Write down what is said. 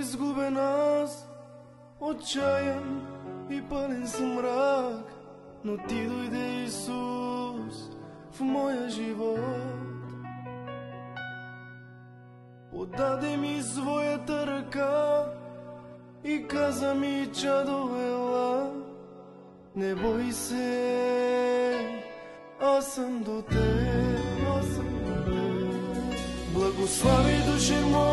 изгубен аз, отчаян и пълен с мрак, но ти дойде, Исус, в моя живот. Подаде ми своята ръка и каза ми: чадо, ела, не бой се, аз съм до теб, аз съм до теб. Благослави, душе моя,